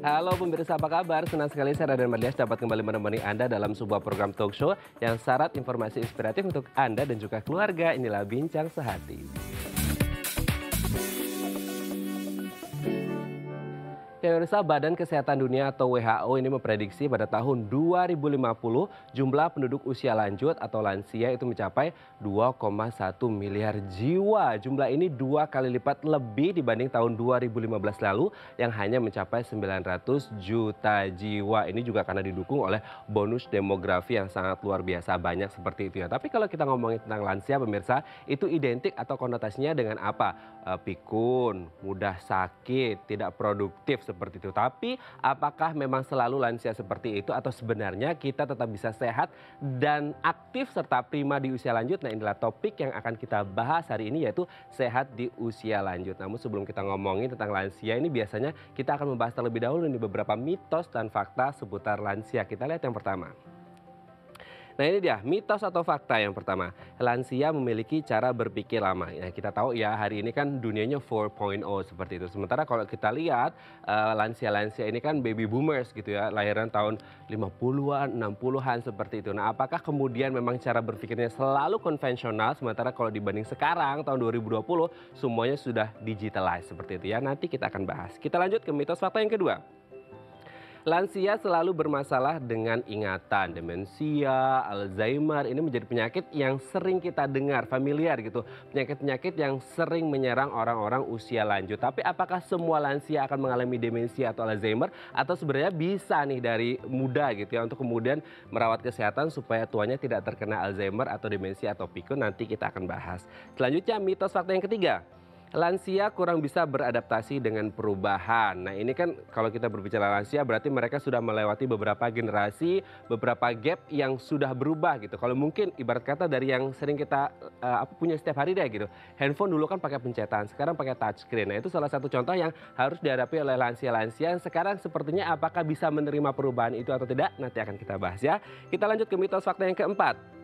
Halo pemirsa, apa kabar? Senang sekali saya Raden Mardias dapat kembali menemani Anda dalam sebuah program talk show yang syarat informasi inspiratif untuk Anda dan juga keluarga. Inilah Bincang Sehati. Ya, pemirsa, Badan Kesehatan Dunia atau WHO ini memprediksi pada tahun 2050 jumlah penduduk usia lanjut atau lansia itu mencapai 2,1 miliar jiwa. Jumlah ini 2 kali lipat lebih dibanding tahun 2015 lalu yang hanya mencapai 900 juta jiwa. Ini juga karena didukung oleh bonus demografi yang sangat luar biasa banyak seperti itu ya. Tapi kalau kita ngomongin tentang lansia pemirsa, itu identik atau konotasinya dengan apa? Pikun, mudah sakit, tidak produktif seperti itu. Tapi apakah memang selalu lansia seperti itu atau sebenarnya kita tetap bisa sehat dan aktif serta prima di usia lanjut? Nah, inilah topik yang akan kita bahas hari ini, yaitu sehat di usia lanjut. Namun sebelum kita ngomongin tentang lansia ini, biasanya kita akan membahas terlebih dahulu nih beberapa mitos dan fakta seputar lansia. Kita lihat yang pertama. Nah, ini dia mitos atau fakta yang pertama. Lansia memiliki cara berpikir lama. Nah, kita tahu ya hari ini kan dunianya 4.0 seperti itu. Sementara kalau kita lihat lansia-lansia ini kan baby boomers gitu ya. Lahiran tahun 50-an, 60-an seperti itu. Nah, apakah kemudian memang cara berpikirnya selalu konvensional sementara kalau dibanding sekarang tahun 2020 semuanya sudah digitalized seperti itu ya. Nanti kita akan bahas. Kita lanjut ke mitos fakta yang kedua. Lansia selalu bermasalah dengan ingatan, demensia, Alzheimer, ini menjadi penyakit yang sering kita dengar, familiar gitu. Penyakit-penyakit yang sering menyerang orang-orang usia lanjut. Tapi apakah semua lansia akan mengalami demensia atau Alzheimer? Atau sebenarnya bisa nih dari muda gitu ya untuk kemudian merawat kesehatan supaya tuanya tidak terkena Alzheimer atau demensia atau pikun, nanti kita akan bahas. Selanjutnya mitos fakta yang ketiga. Lansia kurang bisa beradaptasi dengan perubahan. Nah, ini kan kalau kita berbicara lansia berarti mereka sudah melewati beberapa generasi, beberapa gap yang sudah berubah gitu. Kalau mungkin ibarat kata dari yang sering kita punya setiap hari deh gitu. Handphone dulu kan pakai pencetan, sekarang pakai touchscreen. Nah, itu salah satu contoh yang harus dihadapi oleh lansia-lansia yang sekarang sepertinya apakah bisa menerima perubahan itu atau tidak, nanti akan kita bahas ya. Kita lanjut ke mitos fakta yang keempat.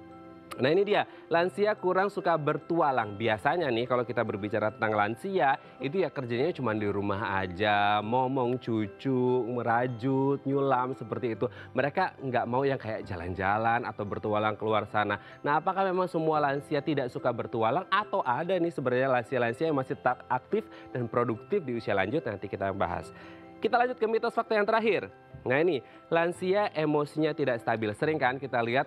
Nah, ini dia, lansia kurang suka bertualang. Biasanya nih kalau kita berbicara tentang lansia, itu ya kerjanya cuma di rumah aja, momong cucu, merajut, nyulam seperti itu. Mereka nggak mau yang kayak jalan-jalan atau bertualang keluar sana. Nah, apakah memang semua lansia tidak suka bertualang atau ada nih sebenarnya lansia-lansia yang masih tetap aktif dan produktif di usia lanjut? Nanti kita bahas. Kita lanjut ke mitos fakta yang terakhir. Nah, ini, lansia emosinya tidak stabil. Sering kan kita lihat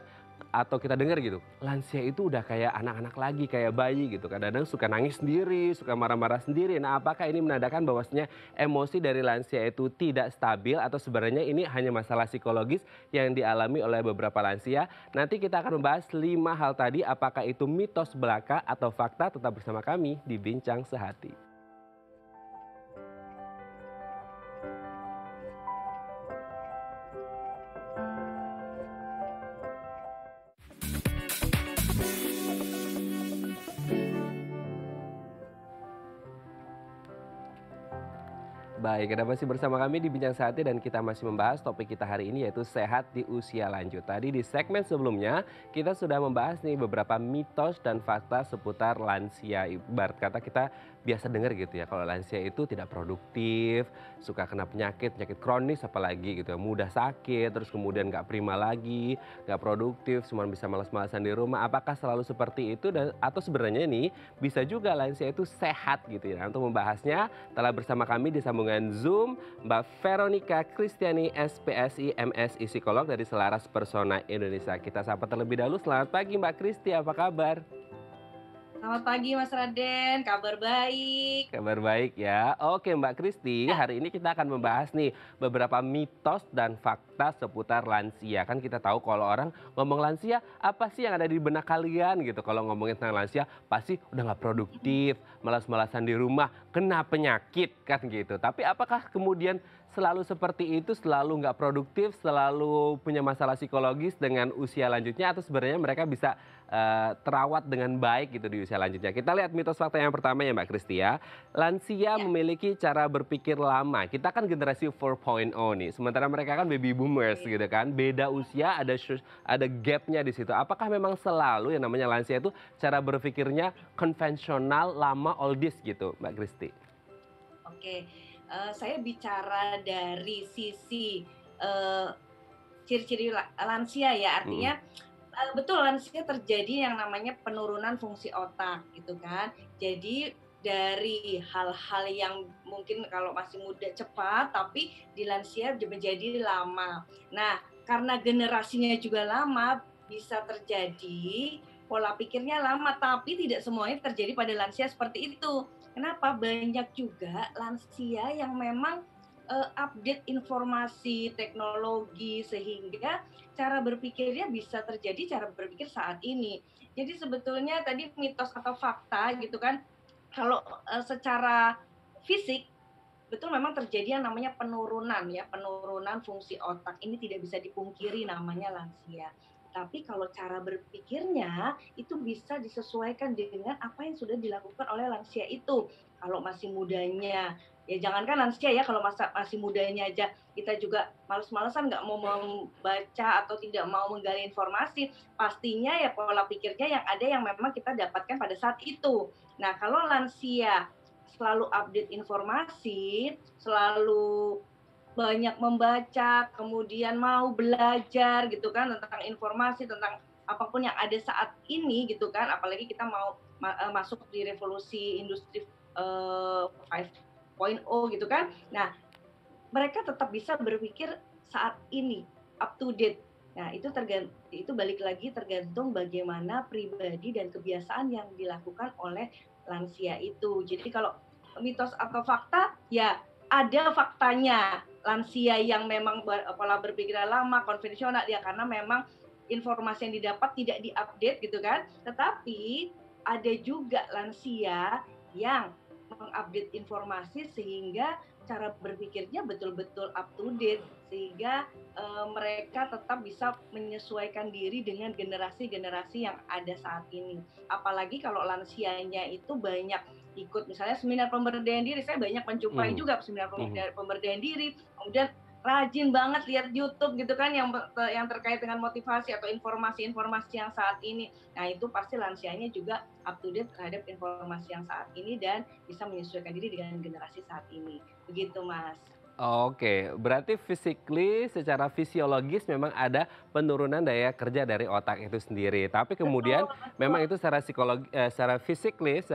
atau kita dengar gitu, lansia itu udah kayak anak-anak lagi, kayak bayi gitu. Kadang-kadang suka nangis sendiri, suka marah-marah sendiri. Nah, apakah ini menandakan bahwasanya emosi dari lansia itu tidak stabil atau sebenarnya ini hanya masalah psikologis yang dialami oleh beberapa lansia? Nanti kita akan membahas 5 hal tadi, apakah itu mitos belaka atau fakta. Tetap bersama kami di Bincang Sehati. Baik, Anda masih bersama kami di Bincang Sehati dan kita masih membahas topik kita hari ini yaitu sehat di usia lanjut. Tadi di segmen sebelumnya kita sudah membahas nih beberapa mitos dan fakta seputar lansia. Ibarat kata kita biasa dengar gitu ya, kalau lansia itu tidak produktif, suka kena penyakit kronis apalagi gitu ya, mudah sakit, terus kemudian nggak prima lagi, nggak produktif, cuma bisa malas-malasan di rumah. Apakah selalu seperti itu atau sebenarnya nih bisa juga lansia itu sehat gitu ya? Nah, untuk membahasnya telah bersama kami di sambungan Zoom Mbak Veronica Kristiani SPSI MSI Psikolog dari Selaras Persona Indonesia. Kita sapa terlebih dahulu. Selamat pagi Mbak Kristi, apa kabar? Selamat pagi Mas Raden, kabar baik. Kabar baik ya. Oke Mbak Kristi, Ya, hari ini kita akan membahas nih beberapa mitos dan fakta seputar lansia. Kan kita tahu kalau orang ngomong lansia, apa sih yang ada di benak kalian gitu. Kalau ngomongin tentang lansia, pasti udah nggak produktif, malas-malasan di rumah, kena penyakit kan gitu. Tapi apakah kemudian selalu seperti itu, selalu nggak produktif, selalu punya masalah psikologis dengan usia lanjutnya, atau sebenarnya mereka bisa terawat dengan baik gitu di usia lanjutnya? Kita lihat mitos fakta yang pertama ya Mbak Kristi ya. Lansia ya, memiliki cara berpikir lama. Kita kan generasi 4.0 nih, sementara mereka kan baby boomers oke. gitu kan. Beda usia, ada gapnya di situ. Apakah memang selalu yang namanya lansia itu cara berpikirnya konvensional, lama, oldies gitu Mbak Kristi? Oke. saya bicara dari sisi eh, ciri-ciri lansia ya, Mm-mm. artinya betul lansia terjadi yang namanya penurunan fungsi otak gitu kan. Jadi dari hal-hal yang mungkin kalau masih muda cepat, tapi di lansia menjadi lama. Nah, karena generasinya juga lama, bisa terjadi pola pikirnya lama, tapi tidak semuanya terjadi pada lansia seperti itu. Kenapa? Banyak juga lansia yang memang update informasi teknologi sehingga cara berpikirnya bisa terjadi cara berpikir saat ini. Jadi sebetulnya tadi mitos atau fakta gitu kan, kalau secara fisik betul memang terjadi yang namanya penurunan ya, penurunan fungsi otak. Ini tidak bisa dipungkiri namanya lansia. Tapi kalau cara berpikirnya itu bisa disesuaikan dengan apa yang sudah dilakukan oleh lansia itu. Kalau masih mudanya, ya jangankan lansia ya, kalau masih mudanya aja kita juga males-malesan nggak mau membaca atau tidak mau menggali informasi, pastinya ya pola pikirnya yang ada yang memang kita dapatkan pada saat itu. Nah, kalau lansia selalu update informasi, selalu banyak membaca, kemudian mau belajar gitu kan tentang informasi, tentang apapun yang ada saat ini gitu kan, apalagi kita mau masuk di revolusi industri 5.0 gitu kan. Nah, mereka tetap bisa berpikir saat ini, up to date. Nah, itu balik lagi tergantung bagaimana pribadi dan kebiasaan yang dilakukan oleh lansia itu. Jadi kalau mitos atau fakta, ya ada faktanya. Lansia yang memang pola berpikirnya lama, konvensional, ya karena memang informasi yang didapat tidak diupdate gitu kan. Tetapi ada juga lansia yang mengupdate informasi sehingga cara berpikirnya betul-betul up to date sehingga mereka tetap bisa menyesuaikan diri dengan generasi-generasi yang ada saat ini. Apalagi kalau lansianya itu banyak ikut misalnya seminar pemberdayaan diri, saya banyak menjumpai Mhm. juga seminar Mhm. pemberdayaan diri, kemudian rajin banget lihat YouTube gitu kan yang terkait dengan motivasi atau informasi-informasi yang saat ini. Nah, itu pasti lansianya juga up to date terhadap informasi yang saat ini dan bisa menyesuaikan diri dengan generasi saat ini. Begitu, Mas. Oke, berarti secara fisiologis memang ada penurunan daya kerja dari otak itu sendiri. Tapi kemudian Betul, betul. memang itu secara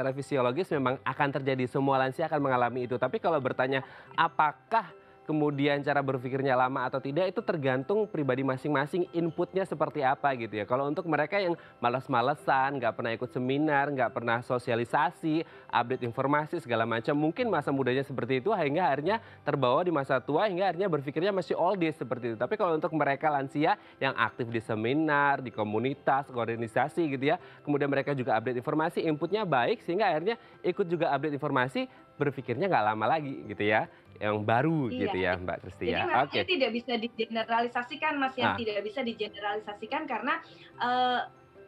fisiologis memang akan terjadi, semua lansia akan mengalami itu. Tapi kalau bertanya apakah kemudian cara berpikirnya lama atau tidak, itu tergantung pribadi masing-masing, inputnya seperti apa gitu ya. Kalau untuk mereka yang malas-malesan, nggak pernah ikut seminar, nggak pernah sosialisasi, update informasi segala macam, mungkin masa mudanya seperti itu hingga akhirnya terbawa di masa tua hingga akhirnya berpikirnya masih oldies seperti itu. Tapi kalau untuk mereka lansia yang aktif di seminar, di komunitas, organisasi gitu ya, kemudian mereka juga update informasi, inputnya baik sehingga akhirnya ikut juga update informasi, berpikirnya nggak lama lagi gitu ya, yang baru Iya, gitu ya Mbak Kristi jadi ya. memang ini Oke. tidak bisa digeneralisasikan, Mas, yang Nah, tidak bisa digeneralisasikan karena, eee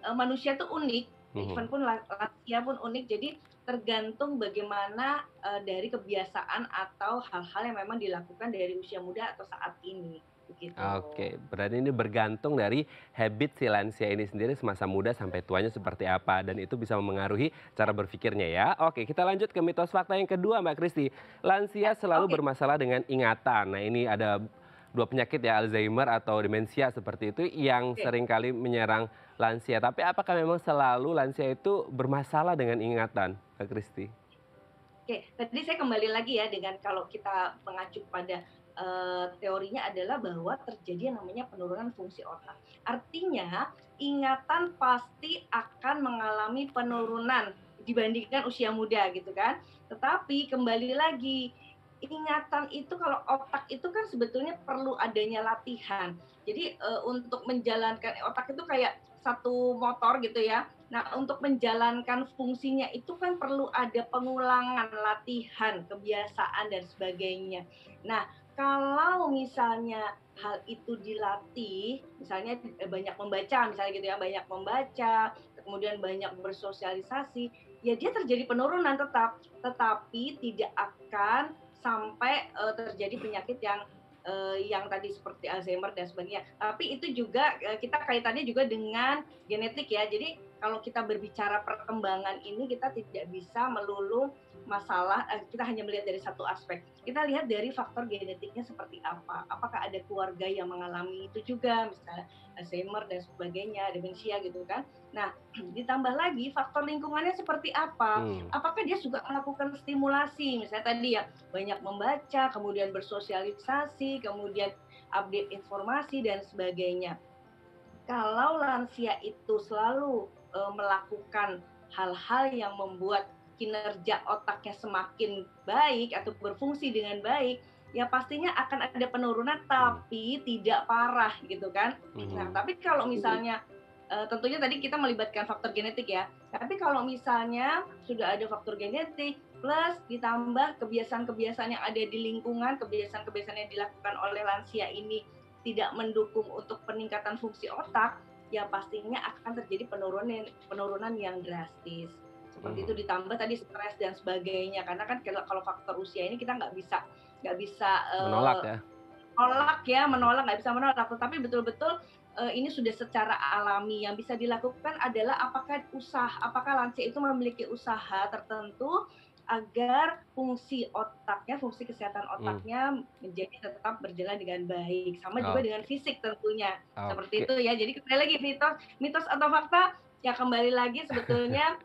eee, manusia tuh unik, mhm. even pun lansia pun unik, jadi tergantung bagaimana, dari kebiasaan atau hal-hal yang memang dilakukan dari usia muda atau saat ini, begitu. Oke, berarti ini bergantung dari habit si lansia ini sendiri semasa muda sampai tuanya seperti apa dan itu bisa memengaruhi cara berpikirnya ya. Oke, kita lanjut ke mitos fakta yang kedua Mbak Kristi. Lansia Ya, selalu oke bermasalah dengan ingatan. Nah, ini ada dua penyakit ya, Alzheimer atau demensia seperti itu yang oke seringkali menyerang lansia. Tapi apakah memang selalu lansia itu bermasalah dengan ingatan, Mbak Kristi? oke. Tadi saya kembali lagi ya dengan kalau kita mengacu pada, teorinya adalah bahwa terjadi yang namanya penurunan fungsi otak. Artinya ingatan pasti akan mengalami penurunan dibandingkan usia muda gitu kan. Tetapi kembali lagi, ingatan itu kalau otak itu kan sebetulnya perlu adanya latihan. Jadi, untuk menjalankan otak itu kayak satu motor gitu ya. Nah, untuk menjalankan fungsinya itu kan perlu ada pengulangan, latihan, kebiasaan, dan sebagainya. Nah, kalau misalnya hal itu dilatih, misalnya banyak membaca, misalnya gitu ya, banyak membaca, kemudian banyak bersosialisasi, ya dia terjadi penurunan tetap, tetapi tidak akan sampai terjadi penyakit yang tadi seperti Alzheimer dan sebagainya. Tapi itu juga kita kaitannya juga dengan genetik ya. Jadi kalau kita berbicara perkembangan ini kita tidak bisa melulu masalah, kita hanya melihat dari satu aspek. Kita lihat dari faktor genetiknya seperti apa. Apakah ada keluarga yang mengalami itu juga, misalnya Alzheimer dan sebagainya, demensia gitu kan. Nah, ditambah lagi faktor lingkungannya seperti apa. Hmm. Apakah dia juga melakukan stimulasi, misalnya tadi ya banyak membaca, kemudian bersosialisasi, kemudian update informasi dan sebagainya. Kalau lansia itu selalu melakukan hal-hal yang membuat kinerja otaknya semakin baik atau berfungsi dengan baik, ya pastinya akan ada penurunan tapi tidak parah gitu kan. Nah, Mhm. tapi kalau misalnya tentunya tadi kita melibatkan faktor genetik ya. Tapi kalau misalnya sudah ada faktor genetik plus ditambah kebiasaan-kebiasaan yang ada di lingkungan, kebiasaan-kebiasaan yang dilakukan oleh lansia ini tidak mendukung untuk peningkatan fungsi otak, ya pastinya akan terjadi penurunan yang drastis. Seperti itu Mhm. ditambah tadi stres dan sebagainya. Karena kan kalau faktor usia ini kita nggak bisa Menolak ya? menolak nggak bisa menolak. Tetapi betul-betul ini sudah secara alami. Yang bisa dilakukan adalah apakah lansia itu memiliki usaha tertentu agar fungsi kesehatan Mmm. otaknya menjadi tetap berjalan dengan baik. Sama juga dengan Oke fisik tentunya. Seperti oke. itu ya. Jadi kembali lagi mitos mitos atau fakta, ya kembali lagi sebetulnya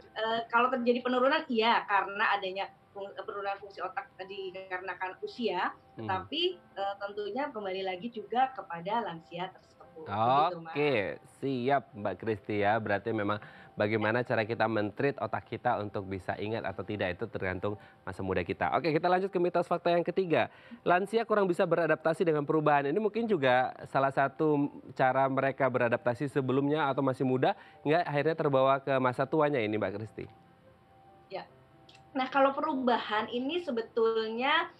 kalau terjadi penurunan iya karena adanya penurunan fungsi otak tadi dikarenakan usia, Mhm. tetapi tentunya kembali lagi juga kepada lansia tersebut. Begitu, Mas. Oke, siap Mbak Kristi ya. Berarti memang bagaimana cara kita men-treat otak kita untuk bisa ingat atau tidak itu tergantung masa muda kita. Oke, kita lanjut ke mitos fakta yang ketiga. Lansia kurang bisa beradaptasi dengan perubahan. Ini mungkin juga salah satu cara mereka beradaptasi sebelumnya atau masih muda, nggak akhirnya terbawa ke masa tuanya ini Mbak Kristi? Ya. Nah, kalau perubahan ini sebetulnya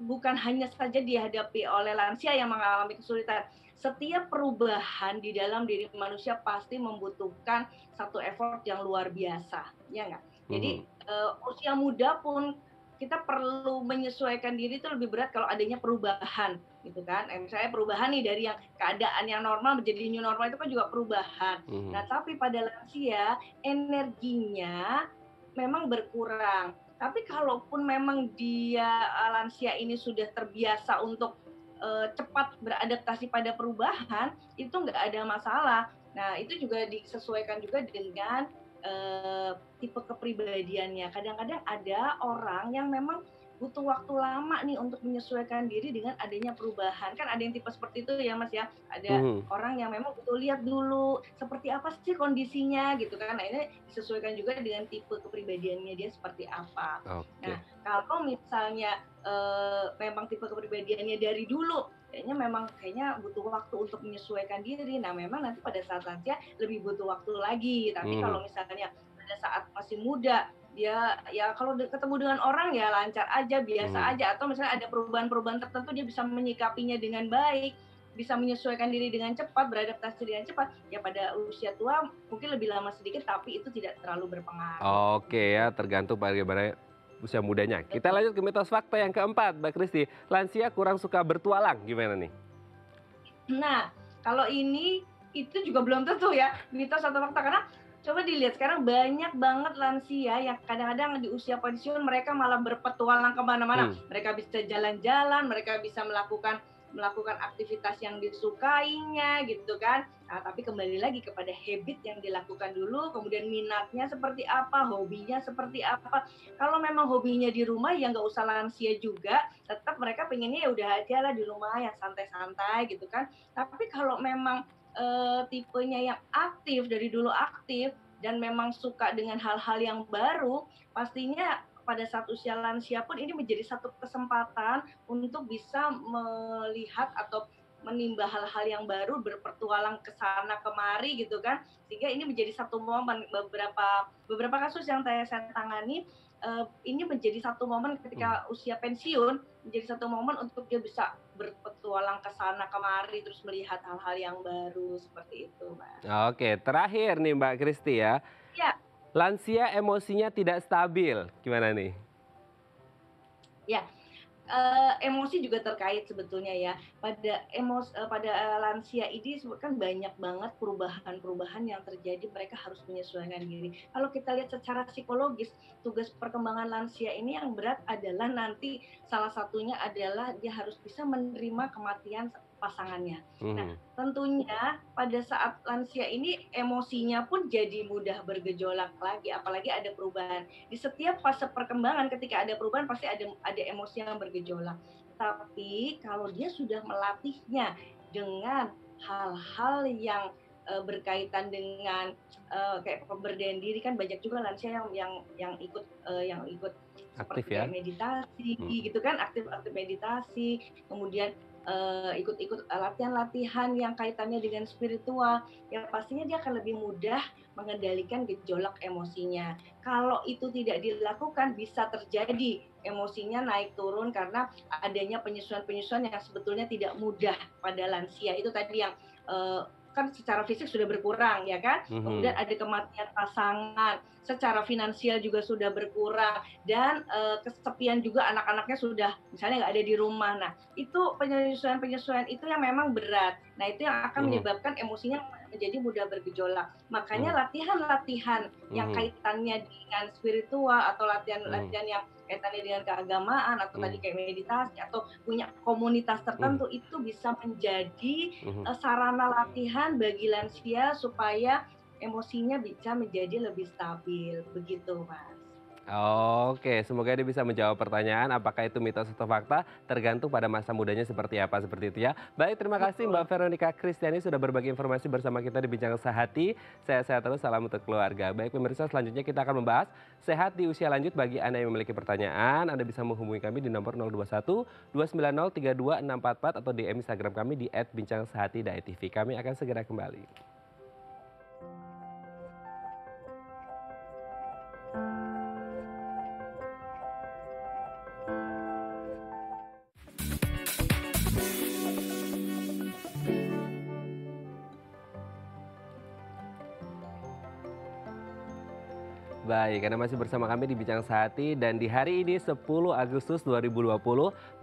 bukan hanya saja dihadapi oleh lansia yang mengalami kesulitan. Setiap perubahan di dalam diri manusia pasti membutuhkan satu effort yang luar biasa, ya nggak? Mhm. Jadi usia muda pun kita perlu menyesuaikan diri itu lebih berat kalau adanya perubahan, gitu kan. Misalnya perubahan nih dari yang keadaan yang normal menjadi new normal itu kan juga perubahan. Nah, Mhm. tapi pada lansia energinya memang berkurang. Tapi kalaupun memang dia lansia ini sudah terbiasa untuk cepat beradaptasi pada perubahan, itu nggak ada masalah. Nah, itu juga disesuaikan juga dengan tipe kepribadiannya. Kadang-kadang ada orang yang memang butuh waktu lama nih untuk menyesuaikan diri dengan adanya perubahan. Kan ada yang tipe seperti itu ya Mas ya. Ada Mhm. orang yang memang butuh lihat dulu seperti apa sih kondisinya gitu kan. Nah, ini disesuaikan juga dengan tipe kepribadiannya dia seperti apa. Nah, Oke. kalau misalnya memang tipe kepribadiannya dari dulu kayaknya butuh waktu untuk menyesuaikan diri. Nah, memang nanti pada saat lansia lebih butuh waktu lagi. Tapi kalau Mhm. misalnya pada saat masih muda dia ya kalau ketemu dengan orang ya lancar aja, biasa Mhm. aja atau misalnya ada perubahan-perubahan tertentu dia bisa menyikapinya dengan baik, bisa menyesuaikan diri dengan cepat, beradaptasi dengan cepat, ya pada usia tua mungkin lebih lama sedikit tapi itu tidak terlalu berpengaruh, Oke begitu. ya, tergantung bagaimana usia mudanya. Kita Betul. lanjut ke mitos fakta yang keempat, Mbak Kristi. Lansia kurang suka bertualang, gimana nih? Nah, kalau ini itu juga belum tentu ya, mitos atau fakta, karena coba dilihat sekarang banyak banget lansia yang kadang-kadang di usia pensiun mereka malah berpetualang ke mana-mana. Hmm. Mereka bisa jalan-jalan, mereka bisa melakukan melakukan aktivitas yang disukainya gitu kan. Nah, tapi kembali lagi kepada habit yang dilakukan dulu, kemudian minatnya seperti apa, hobinya seperti apa. Kalau memang hobinya di rumah ya nggak usah lansia juga, tetap mereka pengennya ya udah aja lah di rumah yang santai-santai gitu kan. Tapi kalau memang tipenya yang aktif, dari dulu aktif, dan memang suka dengan hal-hal yang baru, pastinya pada saat usia lansia pun ini menjadi satu kesempatan untuk bisa melihat atau menimba hal-hal yang baru, berpetualang ke sana kemari gitu kan. Sehingga ini menjadi satu momen beberapa beberapa kasus yang saya tangani ini menjadi satu momen Hmm. ketika usia pensiun, menjadi satu momen untuk dia bisa berpetualang ke sana kemari terus melihat hal-hal yang baru seperti itu, Mas. Oke, terakhir nih Mbak Kristi ya. Ya, Lansia emosinya tidak stabil, gimana nih? ya. emosi juga terkait sebetulnya ya. Pada lansia ini kan banyak banget perubahan-perubahan yang terjadi, mereka harus menyesuaikan diri. Kalau kita lihat secara psikologis, tugas perkembangan lansia ini yang berat adalah nanti salah satunya adalah dia harus bisa menerima kematian pasangannya. Nah, Mhm. tentunya pada saat lansia ini emosinya pun jadi mudah bergejolak lagi, apalagi ada perubahan. Di setiap fase perkembangan ketika ada perubahan pasti ada emosi yang bergejolak. Tapi kalau dia sudah melatihnya dengan hal-hal yang berkaitan dengan kayak pemberdayaan diri, kan banyak juga lansia yang ikut Aktif seperti ya? kayak meditasi Mhm. gitu kan, aktif-aktif meditasi, kemudian ikut-ikut latihan-latihan yang kaitannya dengan spiritual, yang pastinya dia akan lebih mudah mengendalikan gejolak emosinya. Kalau itu tidak dilakukan bisa terjadi emosinya naik turun karena adanya penyesuaian-penyesuaian yang sebetulnya tidak mudah pada lansia. Itu tadi yang kan secara fisik sudah berkurang ya kan, kemudian Mhm. ada kematian pasangan, secara finansial juga sudah berkurang, dan kesepian juga, anak-anaknya sudah misalnya nggak ada di rumah. Nah, itu penyesuaian-penyesuaian itu yang memang berat. Nah, itu yang akan Mhm. menyebabkan emosinya menjadi mudah bergejolak. Makanya Mhm. latihan-latihan yang Mhm. kaitannya dengan spiritual atau Mhm. latihan-latihan yang kaitannya dengan keagamaan atau tadi Mhm. kayak meditasi atau punya komunitas Mhm. tertentu, itu bisa menjadi Mhm. sarana latihan bagi lansia supaya emosinya bisa menjadi lebih stabil, begitu Mas. Oke, semoga ini bisa menjawab pertanyaan apakah itu mitos atau fakta, tergantung pada masa mudanya seperti apa, seperti itu ya. Baik, terima kasih Mbak Betul. Veronica Kristiani sudah berbagi informasi bersama kita di Bincang Sehati. Sehat-sehat terus, salam untuk keluarga. Baik pemirsa, selanjutnya kita akan membahas sehat di usia lanjut. Bagi Anda yang memiliki pertanyaan, Anda bisa menghubungi kami di nomor 021 290 32644 atau DM Instagram kami di @bincangsehati.tv. Kami akan segera kembali. Baik, Anda masih bersama kami di Bincang Sehati dan di hari ini 10 Agustus 2020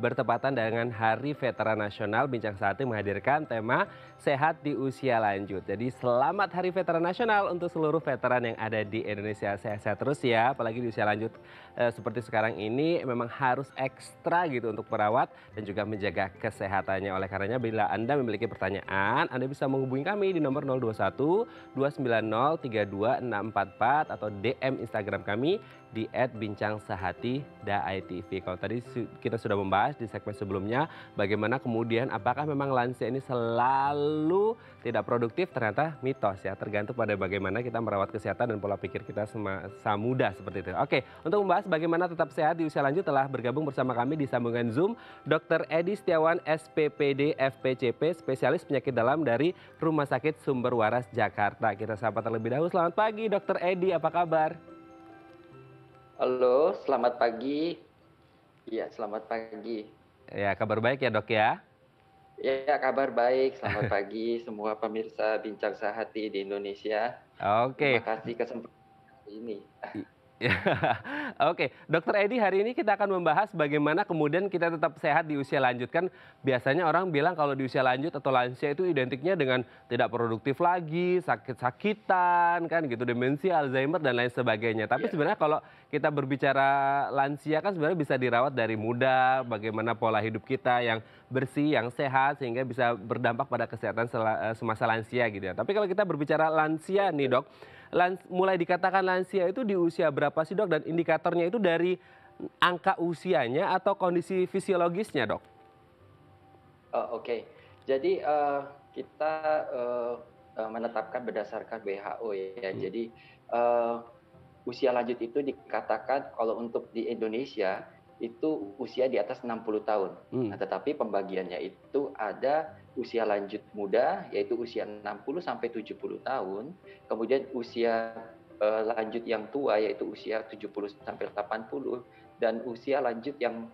bertepatan dengan Hari Veteran Nasional. Bincang Sehati menghadirkan tema Sehat di Usia Lanjut. Jadi selamat Hari Veteran Nasional untuk seluruh veteran yang ada di Indonesia. Sehat-sehat terus ya, apalagi di usia lanjut seperti sekarang ini memang harus ekstra gitu untuk merawat dan juga menjaga kesehatannya. Oleh karenanya bila Anda memiliki pertanyaan, Anda bisa menghubungi kami di nomor 021 290 32644 atau DM Instagram kami di @bincangsehati.itv. Kalau tadi kita sudah membahas di segmen sebelumnya bagaimana kemudian apakah memang lansia ini selalu tidak produktif, ternyata mitos ya, tergantung pada bagaimana kita merawat kesehatan dan pola pikir kita semasa muda seperti itu. Oke, untuk membahas bagaimana tetap sehat di usia lanjut telah bergabung bersama kami di sambungan Zoom Dr. Edi Setiawan SPPD FPCP, spesialis penyakit dalam dari Rumah Sakit Sumber Waras Jakarta. Kita sapa terlebih dahulu. Selamat pagi Dr. Edi, apa kabar? Halo, selamat pagi. Iya, selamat pagi. Ya, kabar baik ya dok ya? Ya, kabar baik. Selamat pagi semua pemirsa Bincang Sehati di Indonesia. Terima Oke. kasih kesempatan ini. I- Oke, Dokter Edi, hari ini kita akan membahas bagaimana kemudian kita tetap sehat di usia lanjut. Kan biasanya orang bilang kalau di usia lanjut atau lansia itu identiknya dengan tidak produktif lagi, sakit-sakitan, kan gitu, demensia, Alzheimer, dan lain sebagainya. Tapi Ya, sebenarnya kalau kita berbicara lansia kan sebenarnya bisa dirawat dari muda, bagaimana pola hidup kita yang bersih, yang sehat, sehingga bisa berdampak pada kesehatan semasa lansia gitu ya. Tapi kalau kita berbicara lansia nih dok, mulai dikatakan lansia itu di usia berapa sih dok? Dan indikatornya itu dari angka usianya atau kondisi fisiologisnya dok? oke. Jadi kita menetapkan berdasarkan WHO ya. Hmm. Jadi eh, usia lanjut itu dikatakan kalau untuk di Indonesia itu usia di atas 60 tahun. Hmm. Nah, tetapi pembagiannya itu ada usia lanjut muda yaitu usia 60 sampai 70 tahun, kemudian usia lanjut yang tua yaitu usia 70 sampai 80 dan usia lanjut yang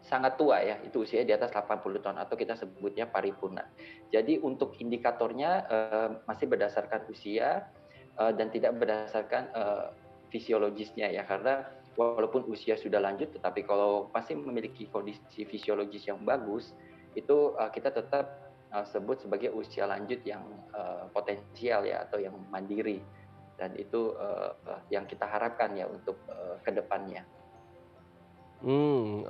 sangat tua ya, itu usia di atas 80 tahun atau kita sebutnya paripurna. Jadi untuk indikatornya masih berdasarkan usia dan tidak berdasarkan fisiologisnya ya, karena walaupun usia sudah lanjut, tetapi kalau masih memiliki kondisi fisiologis yang bagus, itu kita tetap sebut sebagai usia lanjut yang potensial ya, atau yang mandiri. Dan itu yang kita harapkan ya untuk ke depannya.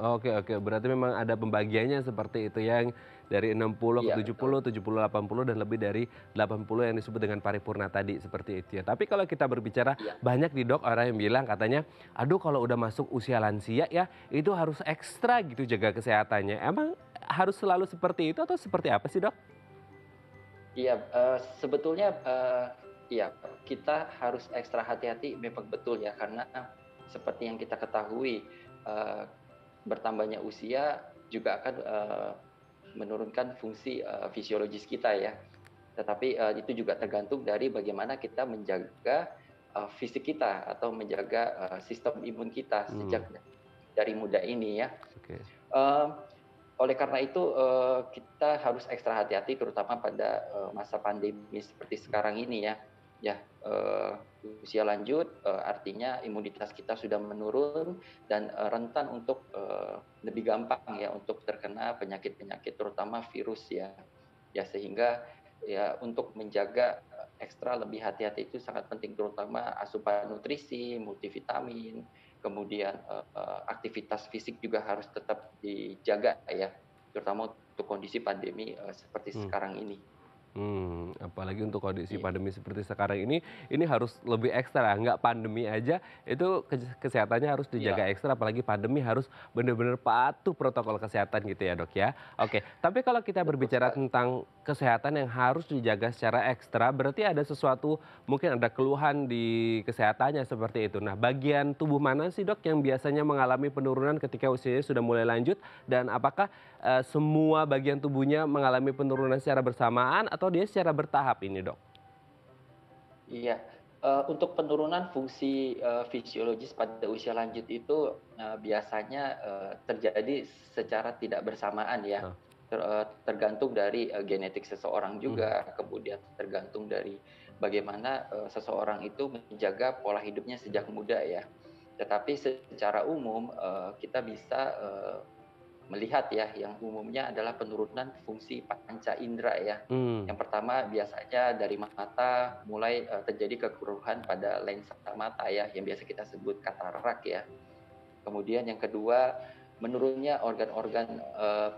Oke oke. Berarti memang ada pembagiannya seperti itu yang dari 60 ke Iya, betul. 70, 70, 80 dan lebih dari 80 yang disebut dengan paripurna tadi seperti itu ya. Tapi kalau kita berbicara Iya. banyak nih Dok orang yang bilang katanya, aduh kalau udah masuk usia lansia ya itu harus ekstra gitu jaga kesehatannya. Emang harus selalu seperti itu atau seperti apa sih Dok? Iya, sebetulnya, iya, kita harus ekstra hati-hati memang betul ya, karena seperti yang kita ketahui, eee, bertambahnya usia juga akan, menurunkan fungsi, fisiologis kita ya. Tetapi, itu juga tergantung dari bagaimana kita menjaga, fisik kita atau menjaga, sistem imun kita Mmm, sejak dari muda ini ya. oke. Eee, oleh karena itu, kita harus ekstra hati-hati terutama pada, masa pandemi seperti sekarang ini ya. Ya, usia lanjut, artinya imunitas kita sudah menurun dan, rentan untuk, lebih gampang ya untuk terkena penyakit-penyakit terutama virus ya. Ya sehingga ya untuk menjaga, ekstra lebih hati-hati itu sangat penting terutama asupan nutrisi, multivitamin, kemudian, aktivitas fisik juga harus tetap dijaga ya, terutama untuk kondisi pandemi, seperti Mmm. sekarang ini. Apalagi untuk kondisi Iya, pandemi seperti sekarang ini harus lebih ekstra, nggak pandemi aja itu kesehatannya harus iya, dijaga ekstra, apalagi pandemi harus benar-benar patuh protokol kesehatan gitu ya Dok ya. Oke, tapi kalau kita betul berbicara sekali. tentang kesehatan yang harus dijaga secara ekstra, berarti ada sesuatu mungkin ada keluhan di kesehatannya seperti itu. Nah, bagian tubuh mana sih Dok yang biasanya mengalami penurunan ketika usianya sudah mulai lanjut dan apakah semua bagian tubuhnya mengalami penurunan secara bersamaan atau dia secara bertahap ini, Dok? Iya, untuk penurunan fungsi, fisiologis pada usia lanjut itu, biasanya, terjadi secara tidak bersamaan ya, Heeh, tergantung dari, genetik seseorang mhm. juga, kemudian tergantung dari bagaimana, seseorang itu menjaga pola hidupnya sejak muda ya. Tetapi secara umum, kita bisa, melihat ya, yang umumnya adalah penurunan fungsi panca indera ya. Mmm, Yang pertama biasanya dari mata mulai, terjadi kekeruhan pada lensa mata ya, yang biasa kita sebut katarak ya. Kemudian yang kedua, menurunnya organ-organ,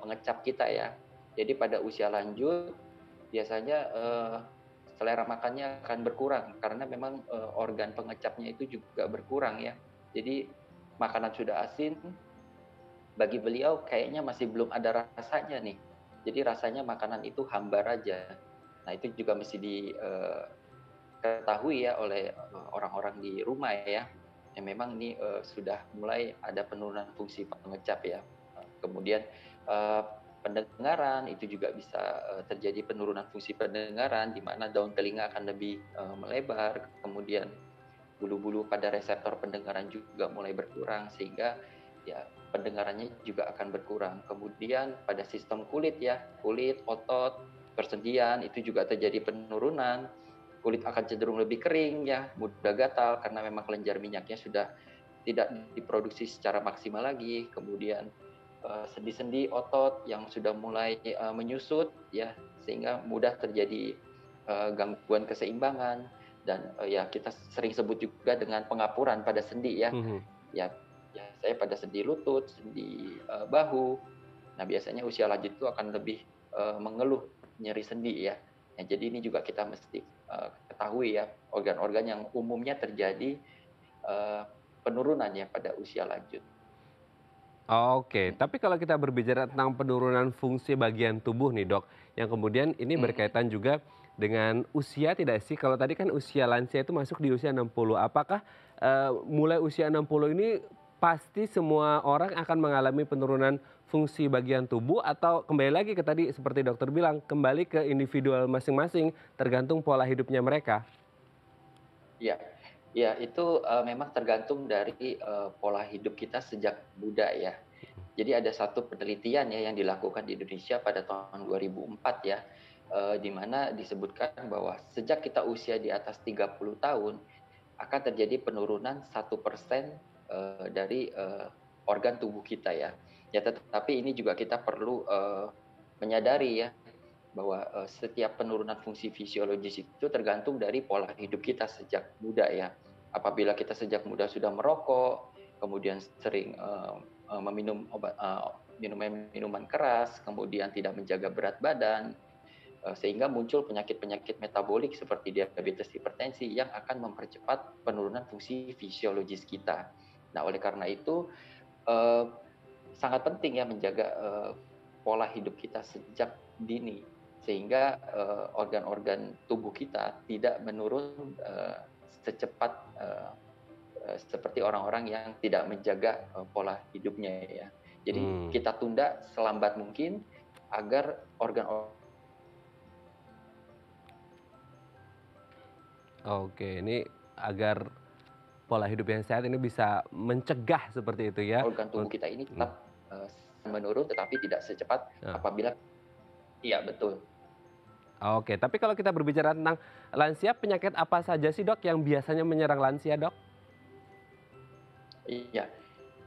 pengecap kita ya. Jadi pada usia lanjut biasanya, selera makannya akan berkurang karena memang, organ pengecapnya itu juga berkurang ya. Jadi makanan sudah asin, bagi beliau kayaknya masih belum ada rasanya nih. Jadi rasanya makanan itu hambar aja. Nah itu juga mesti diketahui ya oleh orang-orang di rumah ya, yang memang ini sudah mulai ada penurunan fungsi pengecap ya. Kemudian eh, pendengaran itu juga bisa terjadi penurunan fungsi pendengaran, di mana daun telinga akan lebih melebar, kemudian bulu-bulu pada reseptor pendengaran juga mulai berkurang sehingga ya pendengarannya juga akan berkurang. Kemudian pada sistem kulit ya, kulit, otot, persendian itu juga terjadi penurunan. Kulit akan cenderung lebih kering ya, mudah gatal karena memang kelenjar minyaknya sudah tidak diproduksi secara maksimal lagi. Kemudian sendi-sendi otot yang sudah mulai menyusut ya sehingga mudah terjadi gangguan keseimbangan dan ya kita sering sebut juga dengan pengapuran pada sendi ya. mhm. Ya, ya saya pada sendi lutut, sendi bahu. Nah biasanya usia lanjut itu akan lebih mengeluh nyeri sendi ya. Nah, jadi ini juga kita mesti ketahui ya organ-organ yang umumnya terjadi eh, penurunan ya pada usia lanjut. Oke, tapi kalau kita berbicara tentang penurunan fungsi bagian tubuh nih, Dok, yang kemudian ini Mm-mm. berkaitan juga dengan usia tidak sih? Kalau tadi kan usia lansia itu masuk di usia 60, apakah, mulai usia 60 ini pasti semua orang akan mengalami penurunan fungsi bagian tubuh atau kembali lagi ke tadi seperti dokter bilang, kembali ke individual masing-masing tergantung pola hidupnya mereka? Ya, ya itu memang tergantung dari pola hidup kita sejak muda ya. Jadi ada satu penelitian ya yang dilakukan di Indonesia pada tahun 2004 ya, di mana disebutkan bahwa sejak kita usia di atas 30 tahun akan terjadi penurunan 1% dari organ tubuh kita ya. Ya, tetapi ini juga kita perlu menyadari ya bahwa setiap penurunan fungsi fisiologis itu tergantung dari pola hidup kita sejak muda ya. Apabila kita sejak muda sudah merokok, kemudian sering meminum minuman keras, kemudian tidak menjaga berat badan, sehingga muncul penyakit-penyakit metabolik seperti diabetes, hipertensi yang akan mempercepat penurunan fungsi fisiologis kita. Nah, oleh karena itu eh, sangat penting ya menjaga pola hidup kita sejak dini, sehingga organ-organ tubuh kita tidak menurun secepat seperti orang-orang yang tidak menjaga pola hidupnya ya. Jadi kita tunda selambat mungkin agar organ. Oke, ini agar pola hidup yang sehat ini bisa mencegah seperti itu ya. Organ tubuh kita ini tetap menurun, tetapi tidak secepat apabila. Iya, betul. Oke, tapi kalau kita berbicara tentang lansia, penyakit apa saja sih dok yang biasanya menyerang lansia dok? Iya,